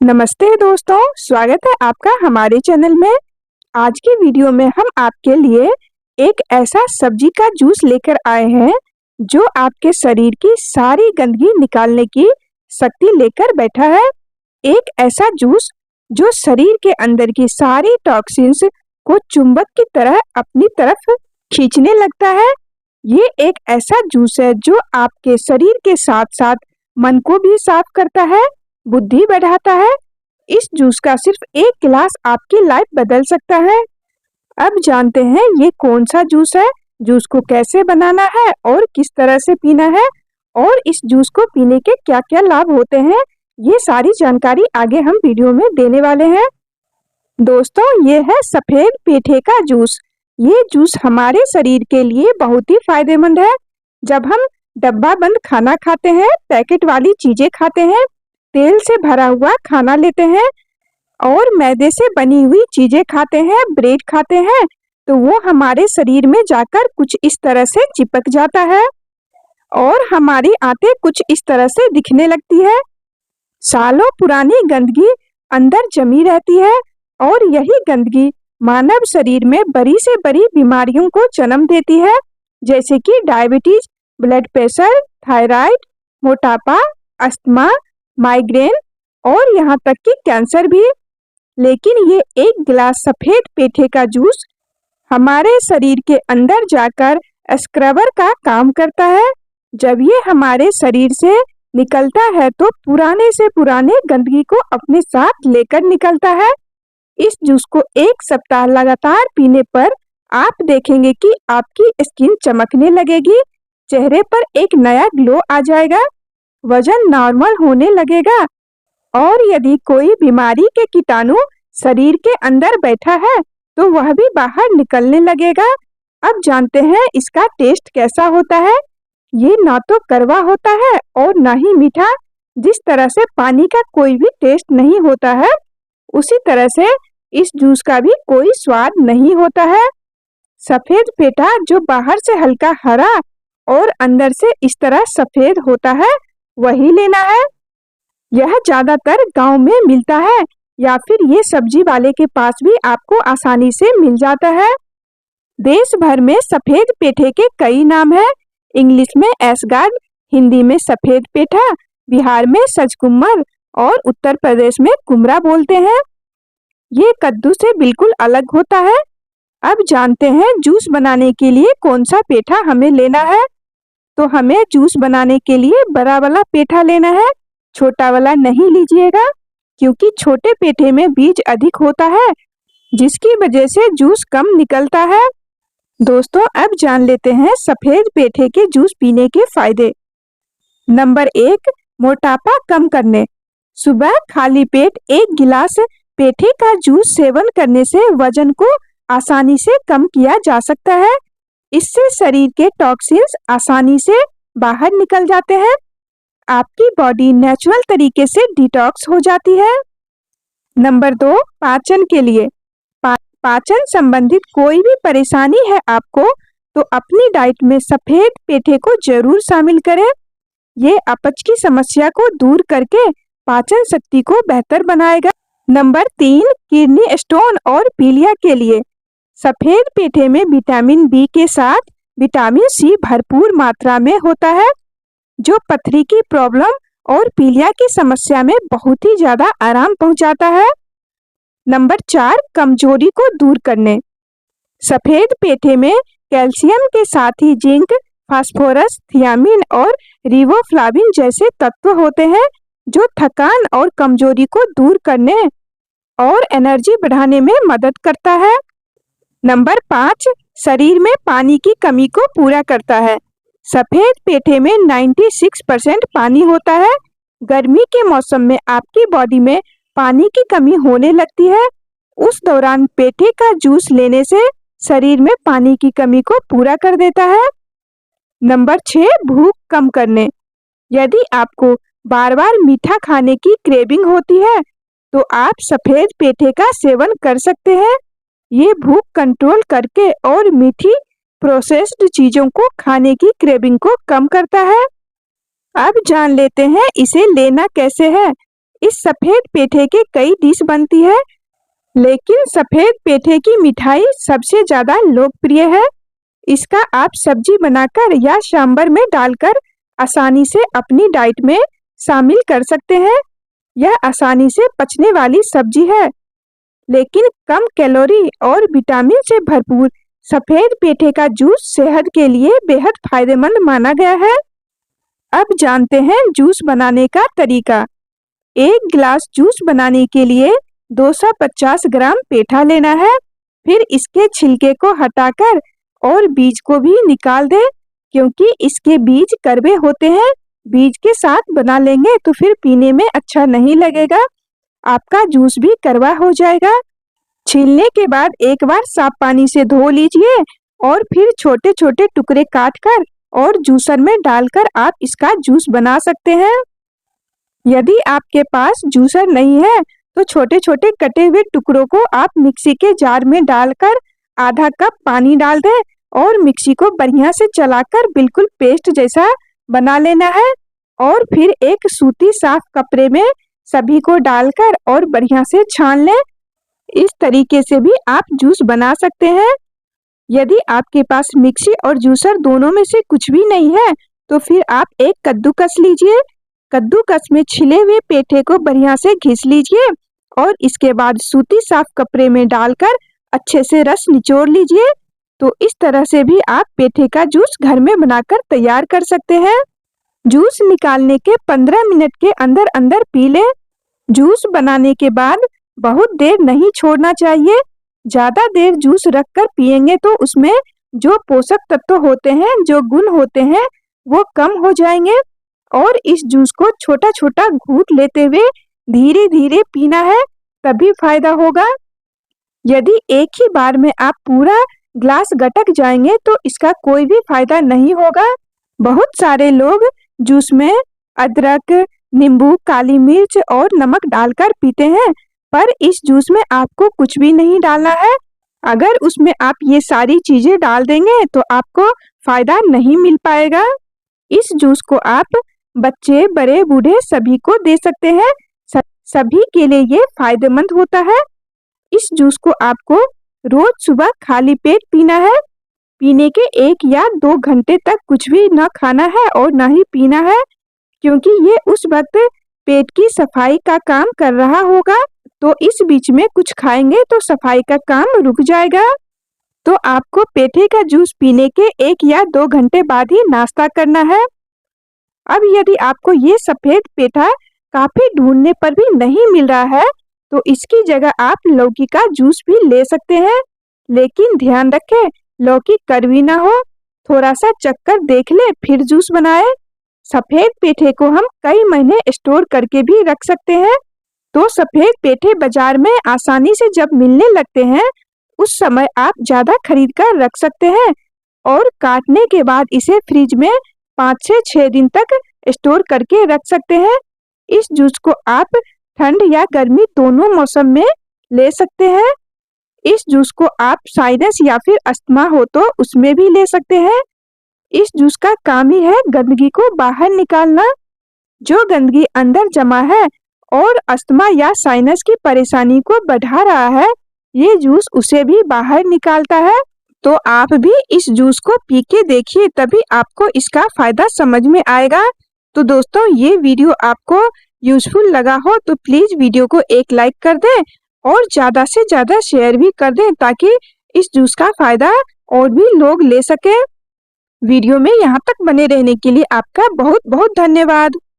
नमस्ते दोस्तों, स्वागत है आपका हमारे चैनल में। आज की वीडियो में हम आपके लिए एक ऐसा सब्जी का जूस लेकर आए हैं जो आपके शरीर की सारी गंदगी निकालने की शक्ति लेकर बैठा है। एक ऐसा जूस जो शरीर के अंदर की सारी टॉक्सिन्स को चुंबक की तरह अपनी तरफ खींचने लगता है। ये एक ऐसा जूस है जो आपके शरीर के साथ साथ मन को भी साफ करता है, बुद्धि बढ़ाता है। इस जूस का सिर्फ एक गिलास आपकी लाइफ बदल सकता है। अब जानते हैं ये कौन सा जूस है, जूस को कैसे बनाना है और किस तरह से पीना है और इस जूस को पीने के क्या-क्या लाभ होते हैं। ये सारी जानकारी आगे हम वीडियो में देने वाले हैं। दोस्तों, ये है सफेद पेठे का जूस। ये जूस हमारे शरीर के लिए बहुत ही फायदेमंद है। जब हम डब्बा बंद खाना खाते हैं, पैकेट वाली चीजें खाते हैं, तेल से भरा हुआ खाना लेते हैं और मैदे से बनी हुई चीजें खाते हैं, ब्रेड खाते हैं, तो वो हमारे शरीर में जाकर कुछ इस तरह से चिपक जाता है और हमारी आंतें कुछ इस तरह से दिखने लगती है। सालों पुरानी गंदगी अंदर जमी रहती है और यही गंदगी मानव शरीर में बड़ी से बड़ी बीमारियों को जन्म देती है, जैसे कि डायबिटीज, ब्लड प्रेशर, थायराइड, मोटापा, अस्थमा, माइग्रेन और यहाँ तक कि कैंसर भी। लेकिन ये एक गिलास सफेद पेठे का जूस हमारे शरीर के अंदर जाकर स्क्रबर का काम करता है। जब ये हमारे शरीर से निकलता है तो पुराने से पुराने गंदगी को अपने साथ लेकर निकलता है। इस जूस को एक सप्ताह लगातार पीने पर आप देखेंगे कि आपकी स्किन चमकने लगेगी, चेहरे पर एक नया ग्लो आ जाएगा, वजन नॉर्मल होने लगेगा और यदि कोई बीमारी के कीटाणु शरीर के अंदर बैठा है तो वह भी बाहर निकलने लगेगा। अब जानते हैं इसका टेस्ट कैसा होता है। ये ना तो कड़वा होता है और ना ही मीठा। जिस तरह से पानी का कोई भी टेस्ट नहीं होता है, उसी तरह से इस जूस का भी कोई स्वाद नहीं होता है। सफेद पेठा जो बाहर से हल्का हरा और अंदर से इस तरह सफेद होता है, वही लेना है। यह ज्यादातर गांव में मिलता है या फिर ये सब्जी वाले के पास भी आपको आसानी से मिल जाता है। देश भर में सफेद पेठे के कई नाम हैं। इंग्लिश में एसगार्ड, हिंदी में सफेद पेठा, बिहार में सजकुम्मर और उत्तर प्रदेश में कुमरा बोलते हैं। ये कद्दू से बिल्कुल अलग होता है। अब जानते हैं जूस बनाने के लिए कौन सा पेठा हमें लेना है। तो हमें जूस बनाने के लिए बड़ा वाला पेठा लेना है, छोटा वाला नहीं लीजिएगा, क्योंकि छोटे पेठे में बीज अधिक होता है, जिसकी वजह से जूस कम निकलता है। दोस्तों, अब जान लेते हैं सफेद पेठे के जूस पीने के फायदे। नंबर 1, मोटापा कम करने। सुबह खाली पेट एक गिलास पेठे का जूस सेवन करने से वजन को आसानी से कम किया जा सकता है। इससे शरीर के टॉक्सिन्स आसानी से बाहर निकल जाते हैं। आपकी बॉडी नेचुरल तरीके से डिटॉक्स हो जाती है। नंबर 2, पाचन के लिए। पाचन संबंधित कोई भी परेशानी है आपको तो अपनी डाइट में सफेद पेठे को जरूर शामिल करें। ये अपच की समस्या को दूर करके पाचन शक्ति को बेहतर बनाएगा। नंबर 3, किडनी स्टोन और पीलिया के लिए। सफेद पेठे में विटामिन बी के साथ विटामिन सी भरपूर मात्रा में होता है, जो पथरी की प्रॉब्लम और पीलिया की समस्या में बहुत ही ज्यादा आराम पहुंचाता है। नंबर 4, कमजोरी को दूर करने। सफेद पेठे में कैल्शियम के साथ ही जिंक, फास्फोरस, थियामिन और रिबोफ्लाविन जैसे तत्व होते हैं, जो थकान और कमजोरी को दूर करने और एनर्जी बढ़ाने में मदद करता है। नंबर 5, शरीर में पानी की कमी को पूरा करता है। सफेद पेठे में 96% पानी होता है। गर्मी के मौसम में आपकी बॉडी में पानी की कमी होने लगती है। उस दौरान पेठे का जूस लेने से शरीर में पानी की कमी को पूरा कर देता है। नंबर 6, भूख कम करने। यदि आपको बार बार मीठा खाने की क्रेविंग होती है तो आप सफेद पेठे का सेवन कर सकते हैं। ये भूख कंट्रोल करके और मीठी प्रोसेस्ड चीजों को खाने की क्रेविंग को कम करता है। अब जान लेते हैं इसे लेना कैसे है। इस सफेद पेठे के कई डिश बनती है, लेकिन सफेद पेठे की मिठाई सबसे ज्यादा लोकप्रिय है। इसका आप सब्जी बनाकर या सांभर में डालकर आसानी से अपनी डाइट में शामिल कर सकते हैं। यह आसानी से पचने वाली सब्जी है, लेकिन कम कैलोरी और विटामिन से भरपूर सफेद पेठे का जूस सेहत के लिए बेहद फायदेमंद माना गया है। अब जानते हैं जूस बनाने का तरीका। एक गिलास जूस बनाने के लिए 250 ग्राम पेठा लेना है। फिर इसके छिलके को हटाकर और बीज को भी निकाल दें, क्योंकि इसके बीज कड़वे होते हैं। बीज के साथ बना लेंगे तो फिर पीने में अच्छा नहीं लगेगा, आपका जूस भी कड़वा हो जाएगा। छीलने के बाद एक बार साफ पानी से धो लीजिए और फिर छोटे छोटे टुकड़े काटकर और जूसर में डालकर आप इसका जूस बना सकते हैं। यदि आपके पास जूसर नहीं है तो छोटे छोटे कटे हुए टुकड़ों को आप मिक्सी के जार में डालकर आधा कप पानी डाल दें और मिक्सी को बढ़िया से चलाकर बिल्कुल पेस्ट जैसा बना लेना है। और फिर एक सूती साफ कपड़े में सभी को डालकर और बढ़िया से छान लें। इस तरीके से भी आप जूस बना सकते हैं। यदि आपके पास मिक्सी और जूसर दोनों में से कुछ भी नहीं है तो फिर आप एक कद्दूकस लीजिए। कद्दूकस में छिले हुए पेठे को बढ़िया से घिस लीजिए और इसके बाद सूती साफ कपड़े में डालकर अच्छे से रस निचोड़ लीजिए। तो इस तरह से भी आप पेठे का जूस घर में बनाकर तैयार कर सकते हैं। जूस निकालने के 15 मिनट के अंदर अंदर पी लें। जूस बनाने के बाद बहुत देर नहीं छोड़ना चाहिए। ज्यादा देर जूस रखकर पिएंगे तो उसमें जो पोषक तत्व होते हैं, जो गुण होते हैं, वो कम हो जाएंगे। और इस जूस को छोटा छोटा घूंट लेते हुए धीरे धीरे पीना है, तभी फायदा होगा। यदि एक ही बार में आप पूरा ग्लास गटक जाएंगे तो इसका कोई भी फायदा नहीं होगा। बहुत सारे लोग जूस में अदरक, नींबू, काली मिर्च और नमक डालकर पीते हैं, पर इस जूस में आपको कुछ भी नहीं डालना है। अगर उसमें आप ये सारी चीजें डाल देंगे तो आपको फायदा नहीं मिल पाएगा। इस जूस को आप बच्चे, बड़े, बूढ़े सभी को दे सकते हैं। सभी के लिए ये फायदेमंद होता है। इस जूस को आपको रोज सुबह खाली पेट पीना है। पीने के 1 या 2 घंटे तक कुछ भी न खाना है और न ही पीना है, क्योंकि ये उस वक्त पेट की सफाई का काम कर रहा होगा। तो इस बीच में कुछ खाएंगे तो सफाई का काम रुक जाएगा। तो आपको पेठे का जूस पीने के 1 या 2 घंटे बाद ही नाश्ता करना है। अब यदि आपको ये सफेद पेठा काफी ढूंढने पर भी नहीं मिल रहा है तो इसकी जगह आप लौकी का जूस भी ले सकते हैं, लेकिन ध्यान रखें लौकी कड़वी ना हो। थोड़ा सा चक्कर देख ले फिर जूस बनाए। सफेद पेठे को हम कई महीने स्टोर करके भी रख सकते हैं। तो सफेद पेठे बाजार में आसानी से जब मिलने लगते हैं उस समय आप ज्यादा खरीद कर रख सकते हैं और काटने के बाद इसे फ्रिज में 5 से 6 दिन तक स्टोर करके रख सकते हैं। इस जूस को आप ठंड या गर्मी दोनों मौसम में ले सकते हैं। इस जूस को आप साइनस या फिर अस्थमा हो तो उसमें भी ले सकते हैं। इस जूस का काम ही है गंदगी को बाहर निकालना। जो गंदगी अंदर जमा है और अस्थमा या साइनस की परेशानी को बढ़ा रहा है, ये जूस उसे भी बाहर निकालता है। तो आप भी इस जूस को पी के देखिए, तभी आपको इसका फायदा समझ में आएगा। तो दोस्तों, ये वीडियो आपको यूजफुल लगा हो तो प्लीज वीडियो को एक लाइक कर दें और ज्यादा से ज्यादा शेयर भी कर दें, ताकि इस जूस का फायदा और भी लोग ले सके। वीडियो में यहाँ तक बने रहने के लिए आपका बहुत बहुत धन्यवाद।